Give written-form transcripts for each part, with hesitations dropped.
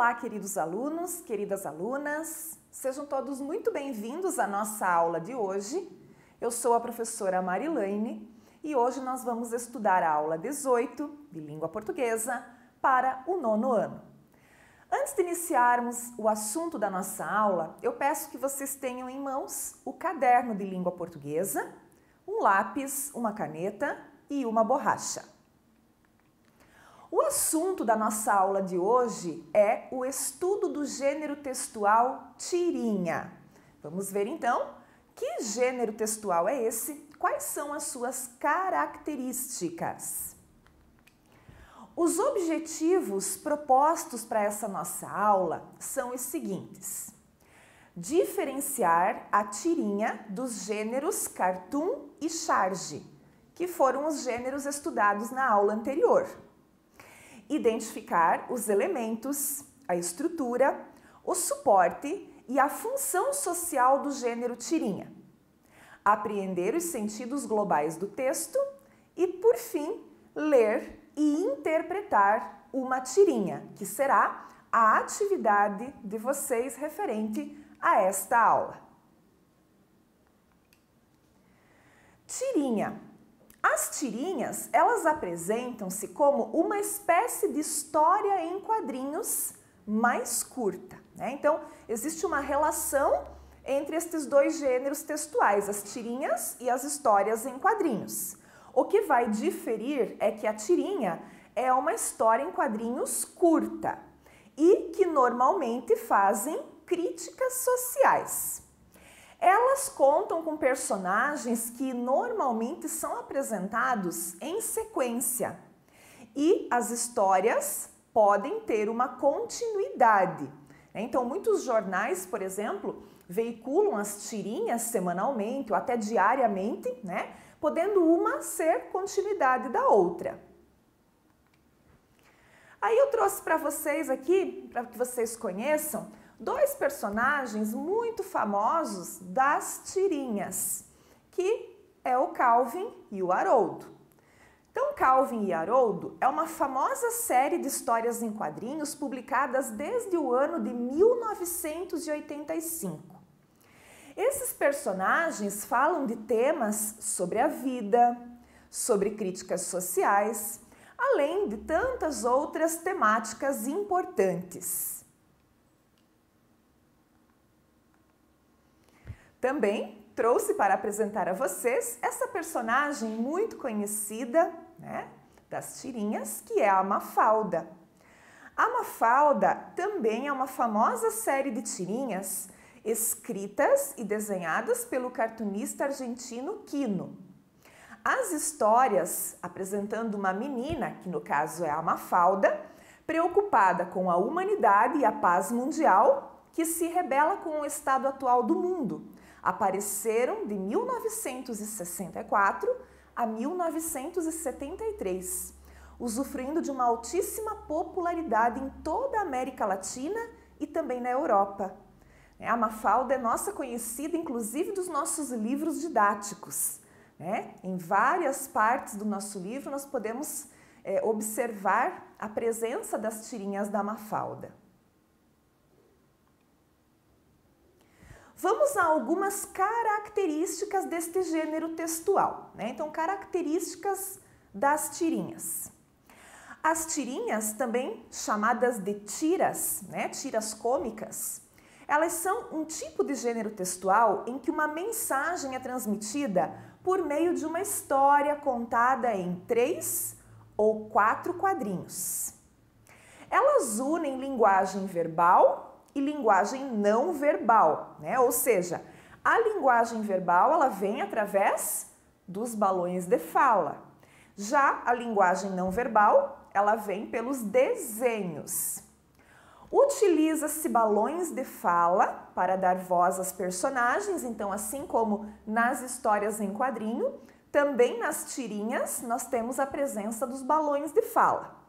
Olá, queridos alunos, queridas alunas, sejam todos muito bem-vindos à nossa aula de hoje. Eu sou a professora Marilane e hoje nós vamos estudar a aula 18 de Língua Portuguesa para o 9º ano. Antes de iniciarmos o assunto da nossa aula, eu peço que vocês tenham em mãos o caderno de Língua Portuguesa, um lápis, uma caneta e uma borracha. O assunto da nossa aula de hoje é o estudo do gênero textual tirinha. Vamos ver então que gênero textual é esse, quais são as suas características. Os objetivos propostos para essa nossa aula são os seguintes: diferenciar a tirinha dos gêneros cartoon e charge, que foram os gêneros estudados na aula anterior. Identificar os elementos, a estrutura, o suporte e a função social do gênero tirinha. Apreender os sentidos globais do texto e, por fim, ler e interpretar uma tirinha, que será a atividade de vocês referente a esta aula. Tirinha. As tirinhas, elas apresentam-se como uma espécie de história em quadrinhos mais curta, né? Então, existe uma relação entre estes dois gêneros textuais, as tirinhas e as histórias em quadrinhos. O que vai diferir é que a tirinha é uma história em quadrinhos curta e que normalmente fazem críticas sociais. Elas contam com personagens que normalmente são apresentados em sequência e as histórias podem ter uma continuidade. Então, muitos jornais, por exemplo, veiculam as tirinhas semanalmente ou até diariamente, né? Podendo uma ser continuidade da outra. Aí eu trouxe para vocês aqui, para que vocês conheçam, dois personagens muito famosos das tirinhas, que é o Calvin e o Haroldo. Então, Calvin e Haroldo é uma famosa série de histórias em quadrinhos publicadas desde o ano de 1985. Esses personagens falam de temas sobre a vida, sobre críticas sociais, além de tantas outras temáticas importantes. Também trouxe para apresentar a vocês essa personagem muito conhecida, né, das tirinhas, que é a Mafalda. A Mafalda também é uma famosa série de tirinhas escritas e desenhadas pelo cartunista argentino Quino. As histórias apresentando uma menina, que no caso é a Mafalda, preocupada com a humanidade e a paz mundial, que se rebela com o estado atual do mundo, apareceram de 1964 a 1973, usufruindo de uma altíssima popularidade em toda a América Latina e também na Europa. A Mafalda é nossa conhecida, inclusive, dos nossos livros didáticos, né? Em várias partes do nosso livro nós podemos observar a presença das tirinhas da Mafalda. Vamos a algumas características deste gênero textual, né? Então, características das tirinhas. As tirinhas, também chamadas de tiras, né? Tiras cômicas, elas são um tipo de gênero textual em que uma mensagem é transmitida por meio de uma história contada em 3 ou 4 quadrinhos. Elas unem linguagem verbal e linguagem não verbal, né? Ou seja, a linguagem verbal ela vem através dos balões de fala. Já a linguagem não verbal, ela vem pelos desenhos. Utiliza-se balões de fala para dar voz às personagens, então assim como nas histórias em quadrinho, também nas tirinhas nós temos a presença dos balões de fala.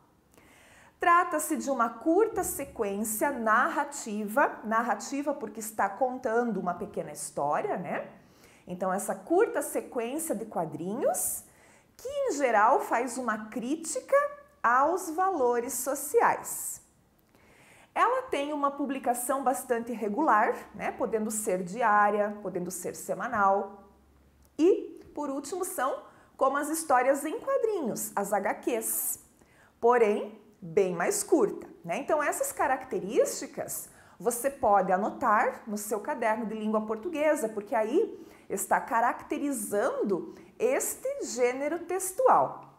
Trata-se de uma curta sequência narrativa porque está contando uma pequena história, né? Então, essa curta sequência de quadrinhos, que em geral faz uma crítica aos valores sociais. Ela tem uma publicação bastante regular, né? Podendo ser diária, podendo ser semanal. E, por último, são como as histórias em quadrinhos, as HQs. Porém, bem mais curta, né? Então, essas características você pode anotar no seu caderno de língua portuguesa, porque aí está caracterizando este gênero textual.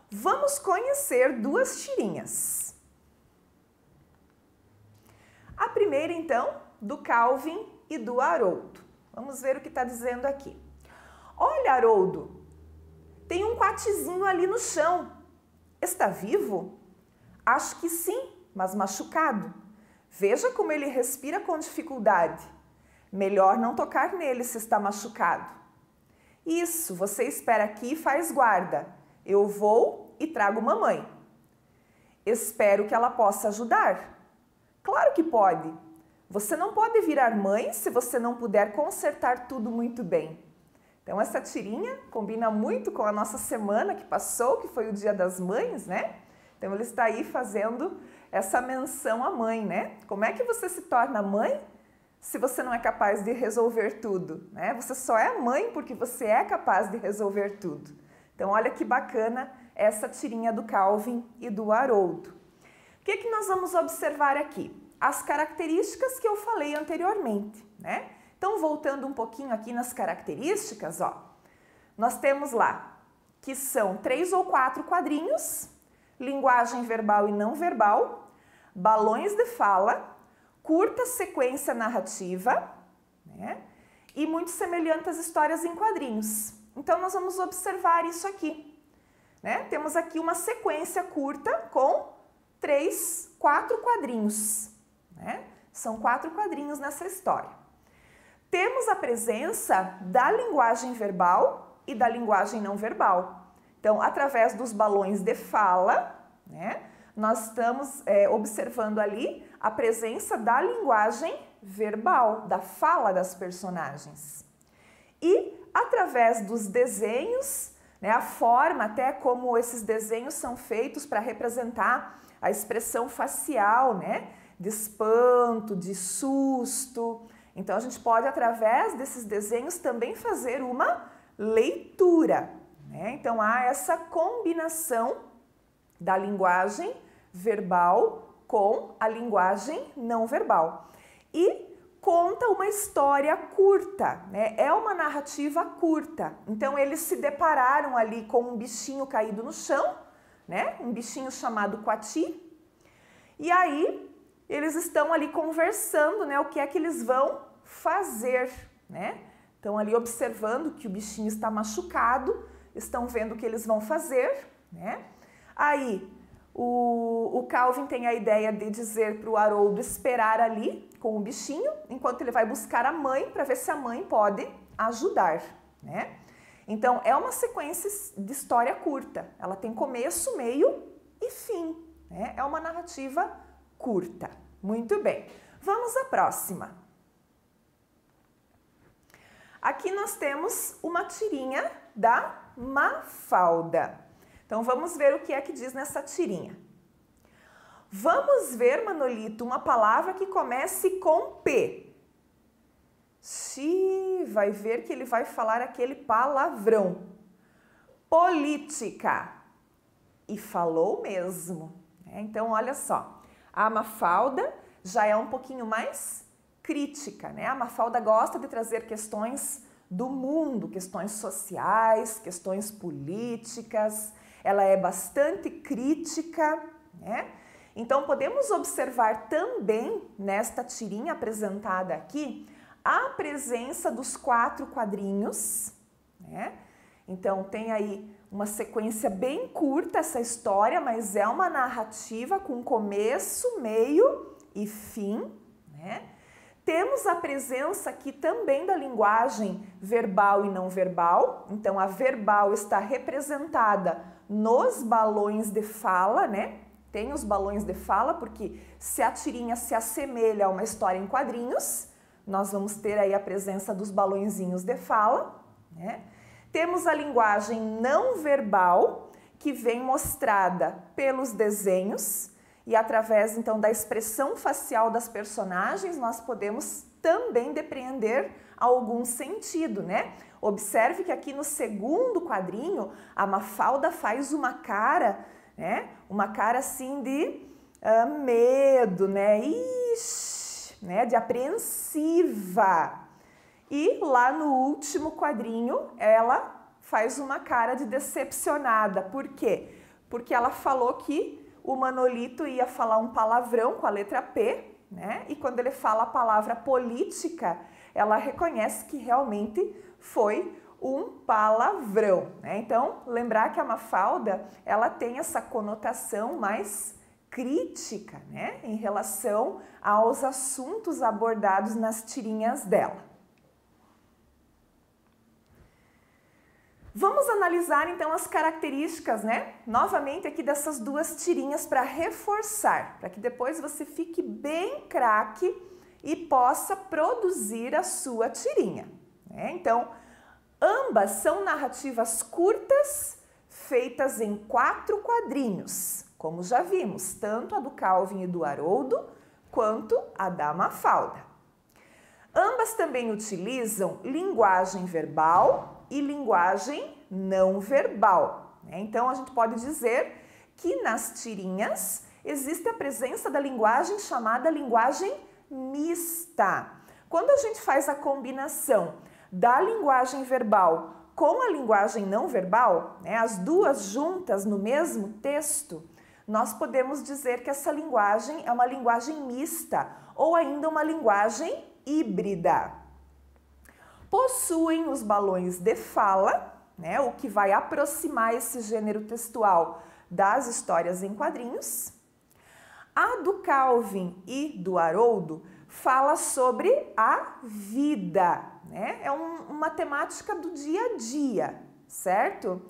Vamos conhecer duas tirinhas. A primeira, então, do Calvin e do Haroldo. Vamos ver o que está dizendo aqui. Olha, Haroldo, tem um quatizinho ali no chão. Está vivo? Acho que sim, mas machucado. Veja como ele respira com dificuldade. Melhor não tocar nele se está machucado. Isso, você espera aqui e faz guarda. Eu vou e trago mamãe. Espero que ela possa ajudar. Claro que pode. Você não pode virar mãe se você não puder consertar tudo muito bem. Então, essa tirinha combina muito com a nossa semana que passou, que foi o Dia das Mães, né? Então, ele está aí fazendo essa menção à mãe, né? Como é que você se torna mãe se você não é capaz de resolver tudo, né? Você só é mãe porque você é capaz de resolver tudo. Então, olha que bacana essa tirinha do Calvin e do Haroldo. O que nós vamos observar aqui? As características que eu falei anteriormente, né? Então, voltando um pouquinho aqui nas características, ó, nós temos lá que são 3 ou 4 quadrinhos, linguagem verbal e não verbal, balões de fala, curta sequência narrativa, né? E muito semelhante às histórias em quadrinhos. Então, nós vamos observar isso aqui, né? Temos aqui uma sequência curta com 3, 4 quadrinhos, né? São 4 quadrinhos nessa história. Temos a presença da linguagem verbal e da linguagem não verbal. Então, através dos balões de fala, né, nós estamos observando ali a presença da linguagem verbal, da fala das personagens. E, através dos desenhos, né, a forma até como esses desenhos são feitos para representar a expressão facial, né, de espanto, de susto. Então, a gente pode, através desses desenhos, também fazer uma leitura, né? Então, há essa combinação da linguagem verbal com a linguagem não verbal. E conta uma história curta, né? É uma narrativa curta. Então, eles se depararam ali com um bichinho caído no chão, né? Um bichinho chamado Coati. E aí, eles estão ali conversando, né, o que é que eles vão fazer, né? Estão ali observando que o bichinho está machucado, estão vendo o que eles vão fazer, né? Aí, o Calvin tem a ideia de dizer para o Haroldo esperar ali com o bichinho, enquanto ele vai buscar a mãe, para ver se a mãe pode ajudar, né? Então, é uma sequência de história curta. Ela tem começo, meio e fim, né? É uma narrativa curta. Muito bem. Vamos à próxima. Aqui nós temos uma tirinha da Mafalda. Então, vamos ver o que é que diz nessa tirinha. Vamos ver, Manolito, uma palavra que comece com P. Xiii, vai ver que ele vai falar aquele palavrão. Política. E falou mesmo. Então, olha só. A Mafalda já é um pouquinho mais crítica, né? A Mafalda gosta de trazer questões do mundo, questões sociais, questões políticas. Ela é bastante crítica, né? Então, podemos observar também nesta tirinha apresentada aqui a presença dos 4 quadrinhos, né? Então, tem aí uma sequência bem curta essa história, mas é uma narrativa com começo, meio e fim, né? Temos a presença aqui também da linguagem verbal e não verbal. Então, a verbal está representada nos balões de fala, né? Tem os balões de fala, porque se a tirinha se assemelha a uma história em quadrinhos, nós vamos ter aí a presença dos balõezinhos de fala, né? Temos a linguagem não verbal, que vem mostrada pelos desenhos e através então da expressão facial das personagens nós podemos também depreender algum sentido, né? Observe que aqui no segundo quadrinho a Mafalda faz uma cara, né? Uma cara assim de medo, né? Ixi, né? De apreensiva. E lá no último quadrinho ela faz uma cara de decepcionada. Por quê? Porque ela falou que o Manolito ia falar um palavrão com a letra P, né? E quando ele fala a palavra política, ela reconhece que realmente foi um palavrão, né? Então, lembrar que a Mafalda, ela tem essa conotação mais crítica, né? Em relação aos assuntos abordados nas tirinhas dela. Vamos analisar então as características, né? Novamente aqui dessas duas tirinhas para reforçar, para que depois você fique bem craque e possa produzir a sua tirinha, né? Então, ambas são narrativas curtas, feitas em 4 quadrinhos, como já vimos, tanto a do Calvin e do Haroldo, quanto a da Mafalda. Ambas também utilizam linguagem verbal e linguagem não verbal, né? Então, a gente pode dizer que nas tirinhas existe a presença da linguagem chamada linguagem mista. Quando a gente faz a combinação da linguagem verbal com a linguagem não verbal, né, as duas juntas no mesmo texto, nós podemos dizer que essa linguagem é uma linguagem mista ou ainda uma linguagem híbrida. Possuem os balões de fala, né, o que vai aproximar esse gênero textual das histórias em quadrinhos. A do Calvin e do Haroldo fala sobre a vida, né? É uma temática do dia a dia, certo?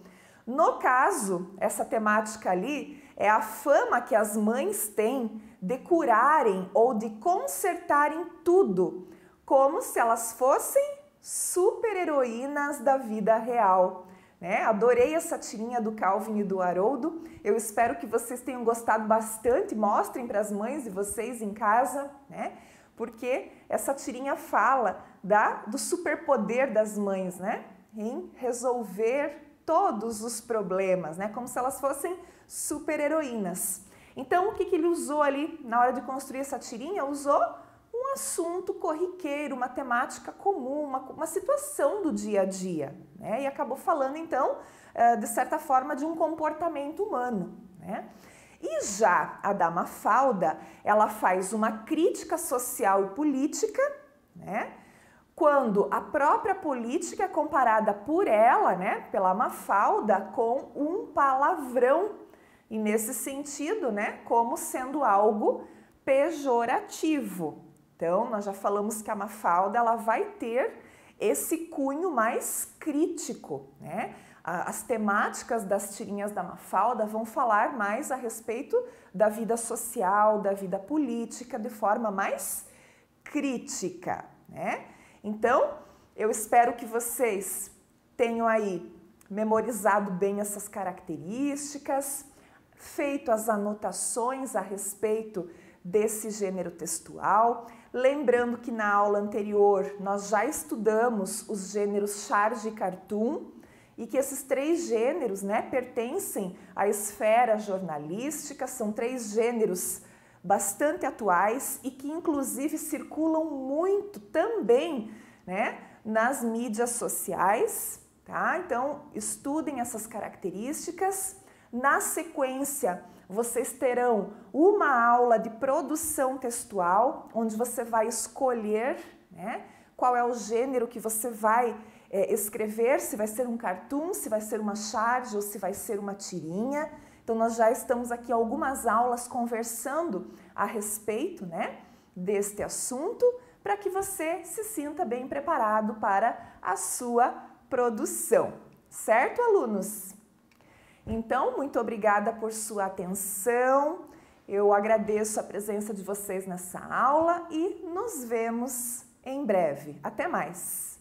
No caso, essa temática ali é a fama que as mães têm de curarem ou de consertarem tudo, como se elas fossem super-heroínas da vida real, né? Adorei essa tirinha do Calvin e do Haroldo. Eu espero que vocês tenham gostado bastante. Mostrem para as mães de vocês em casa, né? Porque essa tirinha fala do superpoder das mães, né? Em resolver todos os problemas, né? Como se elas fossem super-heroínas. Então, o que ele usou ali na hora de construir essa tirinha? Usou um assunto corriqueiro, uma temática comum, uma situação do dia a dia, né? E acabou falando, então, de certa forma, de um comportamento humano, né? E já a da Mafalda, ela faz uma crítica social e política, né? Quando a própria política é comparada por ela, né, pela Mafalda, com um palavrão, e nesse sentido, né, como sendo algo pejorativo. Então, nós já falamos que a Mafalda ela vai ter esse cunho mais crítico, né? As temáticas das tirinhas da Mafalda vão falar mais a respeito da vida social, da vida política, de forma mais crítica, né? Então, eu espero que vocês tenham aí memorizado bem essas características, feito as anotações a respeito desse gênero textual. Lembrando que na aula anterior nós já estudamos os gêneros charge e cartoon e que esses 3 gêneros, né, pertencem à esfera jornalística, são 3 gêneros bastante atuais e que inclusive circulam muito também, né, nas mídias sociais, tá? Então, estudem essas características. Na sequência, vocês terão uma aula de produção textual, onde você vai escolher, né, qual é o gênero que você vai escrever, se vai ser um cartoon, se vai ser uma charge ou se vai ser uma tirinha. Então, nós já estamos aqui algumas aulas conversando a respeito, né, deste assunto, para que você se sinta bem preparado para a sua produção. Certo, alunos? Então, muito obrigada por sua atenção. Eu agradeço a presença de vocês nessa aula e nos vemos em breve. Até mais!